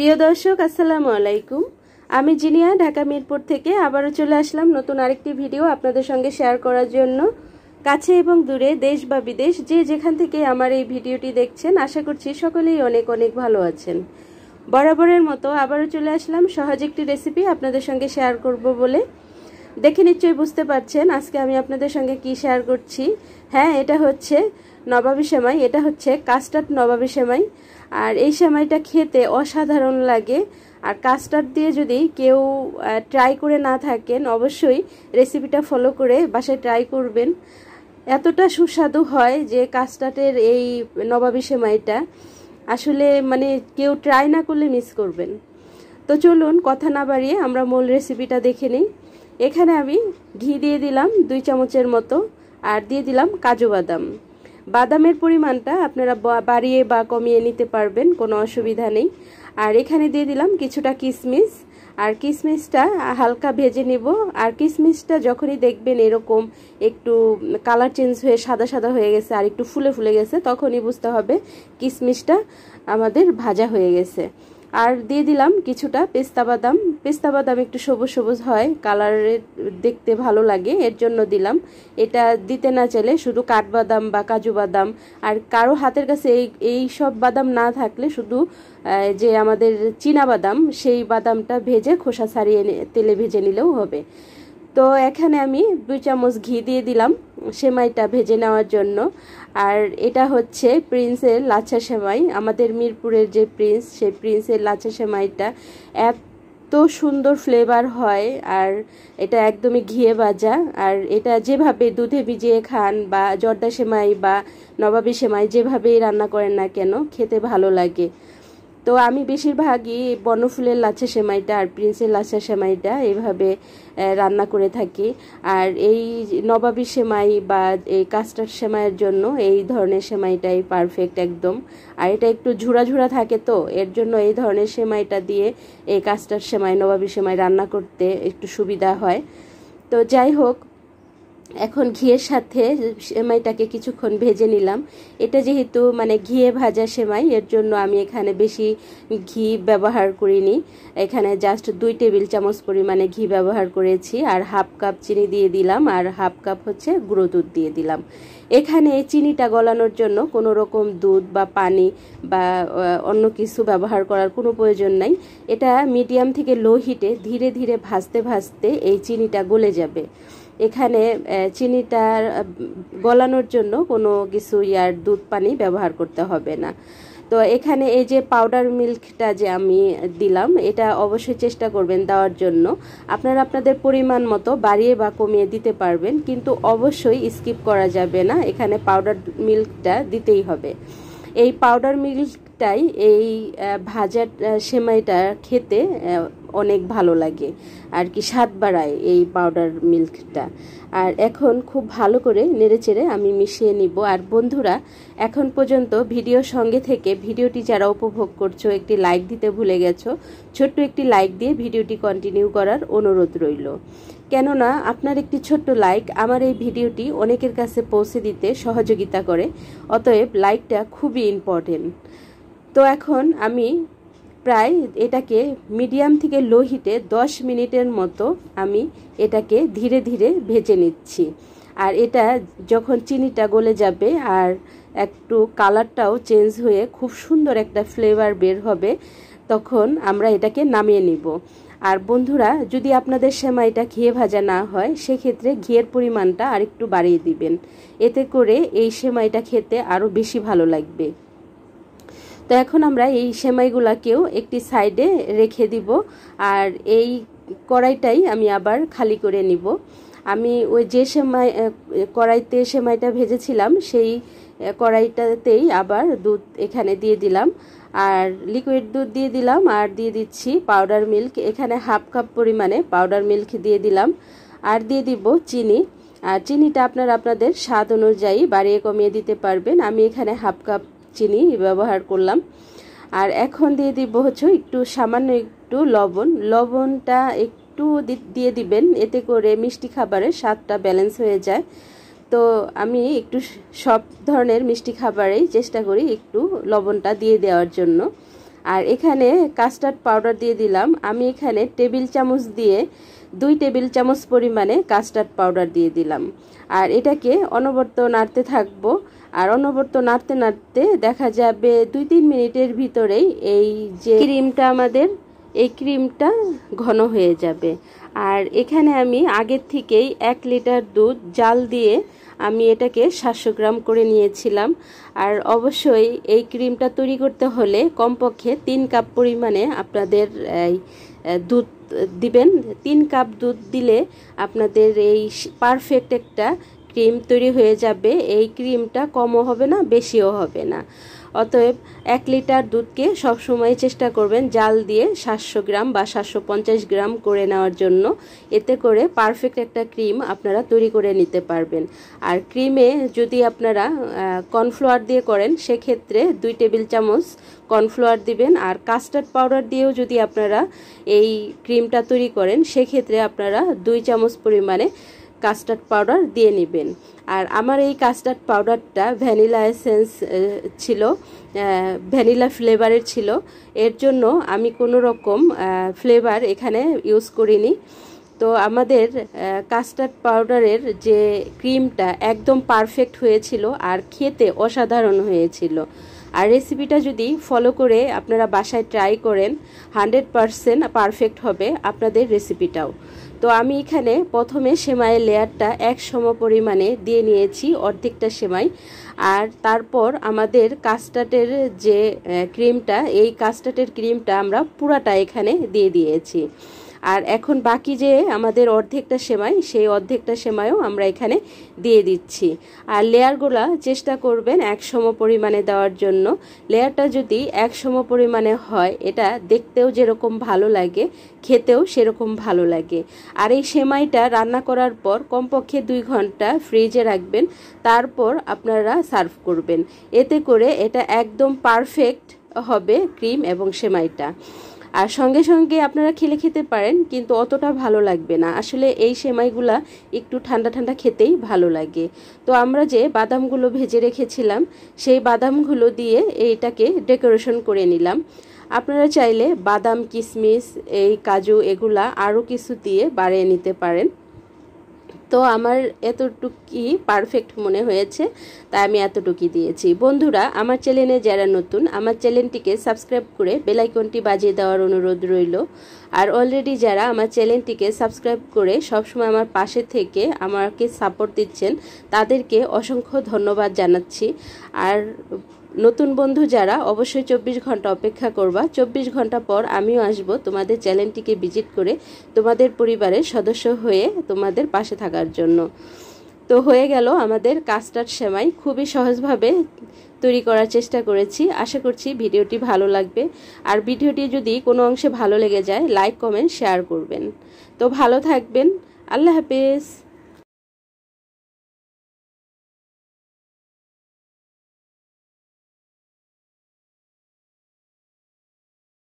প্রিয় দর্শক আসসালামু আলাইকুম। আমি জিনিয়া ঢাকা মিরপুর থেকে আবারও চলে আসলাম নতুন আরেকটি ভিডিও আপনাদের সঙ্গে শেয়ার করার জন্য। কাছে এবং দূরে, দেশ বা বিদেশ, যে যেখান থেকে আমার এই ভিডিওটি দেখছেন, আশা করছি সকলেই অনেক অনেক ভালো আছেন। বরাবরের মতো আবারও চলে আসলাম সহজ একটি রেসিপি আপনাদের সঙ্গে শেয়ার করব বলে। দেখে নিশ্চয়ই বুঝতে পারছেন আজকে আমি আপনাদের সঙ্গে কি শেয়ার করছি। হ্যাঁ, এটা হচ্ছে নবাবী সেমাই, এটা হচ্ছে কাস্টার্ড নবাবী সেমাই। আর এই সেমাইটা খেতে অসাধারণ লাগে। আর কাস্টার্ড দিয়ে যদি কেউ ট্রাই করে না থাকেন, অবশ্যই রেসিপিটা ফলো করে বাসায় ট্রাই করবেন। এতটা সুস্বাদু হয় যে কাস্টার্ডের এই নবাবী সেমাইটা আসলে কেউ ট্রাই না করলে মিস করবেন। তো চলুন কথা না বাড়িয়ে আমরা মূল রেসিপিটা দেখে নিই। এখানে আমি ঘি দিয়ে দিলাম 2 চামচের মতো, আর দিয়ে দিলাম কাজু বাদাম। বাদামের পরিমাণটা আপনারা বাড়িয়ে বা কমিয়ে নিতে পারবেন, কোনো অসুবিধা নেই। আর এখানে দিয়ে দিলাম কিছুটা কিশমিশ, আর কিশমিশটা হালকা ভেজে নিব। আর কিশমিশটা যখনই দেখবেন এরকম একটু কালার চেঞ্জ হয়ে সাদা সাদা হয়ে গেছে আর একটু ফুলে ফুলে গেছে, তখনই বুঝতে হবে কিশমিশটা আমাদের ভাজা হয়ে গেছে। আর দিয়ে দিলাম কিছুটা পেস্তা বাদাম। পেস্তা বাদাম একটু সবুজ সবুজ হয়, কালারে দেখতে ভালো লাগে, এর জন্য দিলাম। এটা দিতে না চাইলে শুধু কাঠবাদাম বা কাজু বাদাম, আর কারো হাতের কাছে এই সব বাদাম না থাকলে শুধু যে আমাদের চীনা বাদাম, সেই বাদামটা ভেজে খোসা ছাড়িয়ে তেলে ভেজে নিলেও হবে। তো এখানে আমি 2 চামচ ঘি দিয়ে দিলাম সেমাইটা ভেজে নেওয়ার জন্য। আর এটা হচ্ছে প্রিন্সের লাচ্ছা সেমাই, আমাদের মিরপুরের যে প্রিন্স, সেই প্রিন্সের লাচ্ছা সেমাইটা এত সুন্দর ফ্লেভার হয়। আর এটা একদমই ঘিয়ে ভাজা। আর এটা যেভাবে দুধে ভিজিয়ে খান বা জর্দা সেমাই বা নবাবী সেমাই যেভাবেই রান্না করেন না কেন, খেতে ভালো লাগে। তো আমি বেশিরভাগই বনফুলের লাচ্ছা সেমাইটা আর প্রিন্সের লাচ্ছা সেমাইটা এইভাবে রান্না করে থাকি। আর এই নবাবী সেমাই বা এই কাস্টার্ড সেমাইয়ের জন্য এই ধরনের সেমাইটাই পারফেক্ট একদম। আর এটা একটু ঝুরা ঝুরা থাকে, তো এর জন্য এই ধরনের সেমাইটা দিয়ে এই কাস্টার্ড সেমাই, নবাবী সেমাই রান্না করতে একটু সুবিধা হয়। তো যাই হোক, এখন ঘিয়ের সাথে সেমাইটাকে কিছুক্ষণ ভেজে নিলাম। এটা যেহেতু ঘিয়ে ভাজা সেমাই, এর জন্য আমি এখানে বেশি ঘি ব্যবহার করিনি। এখানে জাস্ট 2 টেবিল চামচ পরিমাণে ঘি ব্যবহার করেছি। আর হাফ কাপ চিনি দিয়ে দিলাম, আর হাফ কাপ হচ্ছে গুঁড়ো দুধ দিয়ে দিলাম। এখানে চিনিটা গলানোর জন্য কোনো রকম দুধ বা পানি বা অন্য কিছু ব্যবহার করার কোনো প্রয়োজন নাই। এটা মিডিয়াম থেকে লো হিটে ধীরে ধীরে ভাজতে ভাজতে এই চিনিটা গলে যাবে। এখানে চিনিটা গলানোর জন্য কোনো কিছু দুধ পানি ব্যবহার করতে হবে না। তো এখানে এই যে পাউডার মিল্কটা যে আমি দিলাম, এটা অবশ্যই চেষ্টা করবেন দেওয়ার জন্য। আপনারা আপনাদের পরিমাণ মতো বাড়িয়ে বা কমিয়ে দিতে পারবেন, কিন্তু অবশ্যই স্কিপ করা যাবে না, এখানে পাউডার মিল্কটা দিতেই হবে। এই পাউডার মিল্কটাই এই ভাজা সেমাইটা খেতে অনেক ভালো লাগে আর কি, স্বাদ বাড়ায় এই পাউডার মিল্কটা। আর এখন খুব ভালো করে নেড়েচেড়ে আমি মিশিয়ে নিব। আর বন্ধুরা, এখন পর্যন্ত ভিডিওর সঙ্গে থেকে ভিডিওটি যারা উপভোগ করছো, একটি লাইক দিতে ভুলে গেছো, ছোট্ট একটি লাইক দিয়ে ভিডিওটি কন্টিনিউ করার অনুরোধ রইল। কেননা আপনার একটি ছোট্ট লাইক আমার এই ভিডিওটি অনেকের কাছে পৌঁছে দিতে সহযোগিতা করে, অতএব লাইকটা খুবই ইম্পর্টেন্ট। তো এখন আমি প্রায় এটাকে মিডিয়াম থেকে লো হিটে 10 মিনিটের মতো আমি এটাকে ধীরে ধীরে ভেজে নিচ্ছি। আর এটা যখন চিনিটা গলে যাবে আর একটু কালারটাও চেঞ্জ হয়ে খুব সুন্দর একটা ফ্লেভার বের হবে, তখন আমরা এটাকে নামিয়ে নিব। আর বন্ধুরা, যদি আপনাদের সেমাইটা ঘিয়ে ভাজা না হয়, সেক্ষেত্রে ঘিয়ের পরিমাণটা আরেকটু বাড়িয়ে দিবেন, এতে করে এই সেমাইটা খেতে আরও বেশি ভালো লাগবে। তো এখন আমরা এই সেমাইগুলাকেও একটি সাইডে রেখে দিব। আর এই কড়াইটাই আমি আবার খালি করে নিব। আমি ওই যে কড়াইতে সেমাইটা ভেজেছিলাম, সেই কড়াইটাতেই আবার দুধ এখানে দিয়ে দিলাম, আর লিকুইড দুধ দিয়ে দিলাম, আর দিয়ে দিচ্ছি পাউডার মিল্ক। এখানে হাফ কাপ পরিমাণে পাউডার মিল্ক দিয়ে দিলাম, আর দিয়ে দিব চিনি। আর চিনিটা আপনারা আপনাদের স্বাদ অনুযায়ী বাড়িয়ে কমিয়ে দিতে পারবেন। আমি এখানে হাফ কাপ চিনি ব্যবহার করলাম। আর এখন দিয়ে দিব হচ্ছে একটু সামান্য একটু লবণ। লবণটা একটু দিয়ে দিবেন, এতে করে মিষ্টি খাবারের স্বাদটা ব্যালেন্স হয়ে যায়। তো আমি একটু সব ধরনের মিষ্টি খাবারেই চেষ্টা করি একটু লবণটা দিয়ে দেওয়ার জন্য। আর এখানে কাস্টার্ড পাউডার দিয়ে দিলাম। আমি এখানে টেবিল চামচ দিয়ে 2 টেবিল চামচ পরিমাণে কাস্টার্ড পাউডার দিয়ে দিলাম। আর এটাকে অনবরত নাড়তে থাকবো। আর অনবরত নাড়তে নাড়তে দেখা যাবে 2-3 মিনিটের ভিতরেই এই যে ক্রিমটা আমাদের এই ক্রিমটা ঘন হয়ে যাবে। আর এখানে আমি আগের থেকেই 1 লিটার দুধ জাল দিয়ে আমি এটাকে 700 গ্রাম করে নিয়েছিলাম। আর অবশ্যই এই ক্রিমটা তৈরি করতে হলে কমপক্ষে 3 কাপ পরিমাণে আপনাদের দুধ দিবেন। 3 কাপ দুধ দিলে আপনাদের এই পারফেক্ট একটা ক্রিম তৈরি হয়ে যাবে। এই ক্রিমটা কমও হবে না, বেশিও হবে না। অতএব 1 লিটার দুধকে সবসময় চেষ্টা করবেন জাল দিয়ে 700 গ্রাম বা 750 গ্রাম করে নেওয়ার জন্য। এতে করে পারফেক্ট একটা ক্রিম আপনারা তৈরি করে নিতে পারবেন। আর ক্রিমে যদি আপনারা কর্নফ্লাওয়ার দিয়ে করেন সেক্ষেত্রে 2 টেবিল চামচ কর্নফ্লাওয়ার দিবেন। আর কাস্টার্ড পাউডার দিয়েও যদি আপনারা এই ক্রিমটা তৈরি করেন সেক্ষেত্রে আপনারা 2 চামচ পরিমাণে কাস্টার্ড পাউডার দিয়ে নেবেন। আর আমার এই কাস্টার্ড পাউডারটা ভ্যানিলা এসেন্স ছিল, ভ্যানিলা ফ্লেভারের ছিল। এর জন্য আমি কোনো রকম ফ্লেভার এখানে ইউজ করিনি। তো আমাদের কাস্টার্ড পাউডারের যে ক্রিমটা একদম পারফেক্ট হয়েছিল আর খেতে অসাধারণ হয়েছিল। আর রেসিপিটা যদি ফলো করে আপনারা বাসায় ট্রাই করেন 100% পারফেক্ট হবে আপনাদের রেসিপিটাও। তো আমি এখানে প্রথমে সেমাইয়ের লেয়ারটা 1 সম পরিমাণে দিয়ে নিয়েছি, অর্ধেকটা সেমাই। আর তারপর আমাদের কাস্টার্ডের যে ক্রিমটা, এই কাস্টার্ডের ক্রিমটা আমরা পুরাটা এখানে দিয়ে দিয়েছি। আর এখন বাকি যে আমাদের অর্ধেকটা সেমাই, সেই অর্ধেকটা সেমাইও আমরা এখানে দিয়ে দিচ্ছি। আর লেয়ারগুলো চেষ্টা করবেন 1 সম পরিমাণে দেওয়ার জন্য। লেয়ারটা যদি 1 সম পরিমাণে হয় এটা দেখতেও যেরকম ভালো লাগে খেতেও সেরকম ভালো লাগে। আর এই সেমাইটা রান্না করার পর কমপক্ষে 2 ঘন্টা ফ্রিজে রাখবেন, তারপর আপনারা সার্ভ করবেন। এতে করে এটা একদম পারফেক্ট হবে ক্রিম এবং সেমাইটা। আর সঙ্গে সঙ্গে আপনারা খেতে পারেন, কিন্তু অতটা ভালো লাগবে না। আসলে এই সেমাইগুলা একটু ঠান্ডা ঠান্ডা খেতেই ভালো লাগে। তো আমরা যে বাদামগুলো ভেজে রেখেছিলাম সেই বাদামগুলো দিয়ে এইটাকে ডেকোরেশন করে নিলাম। আপনারা চাইলে বাদাম, কিশমিশ, এই কাজু এগুলা আরও কিছু দিয়ে বাড়িয়ে নিতে পারেন। তো আমার এতটুকুই পারফেক্ট মনে হয়েছে, তাই আমি এতটুকুই দিয়েছি। বন্ধুরা, আমার চ্যানেলে যারা নতুন, আমার চ্যানেলটিকে সাবস্ক্রাইব করে বেল আইকনটি বাজিয়ে দেওয়ার অনুরোধ রইল। আর অলরেডি যারা আমার চ্যানেলটিকে সাবস্ক্রাইব করে সবসময় আমার পাশে থেকে আমাকে সাপোর্ট দিচ্ছেন তাদেরকে অসংখ্য ধন্যবাদ জানাচ্ছি। আর নতুন বন্ধু যারা, অবশ্যই 24 ঘন্টা অপেক্ষা করবা। 24 ঘন্টা পর আমিও আসব তোমাদের চ্যানেলটিকে ভিজিট করে তোমাদের পরিবারের সদস্য হয়ে তোমাদের পাশে থাকার জন্য। তো হয়ে গেল আমাদের কাস্টার্ড সেমাই। খুবই সহজভাবে তৈরি করার চেষ্টা করেছি। আশা করছি ভিডিওটি ভালো লাগবে। আর ভিডিওটি যদি কোনো অংশে ভালো লেগে যায় লাইক, কমেন্ট, শেয়ার করবেন। তো ভালো থাকবেন। আল্লাহ হাফেজ।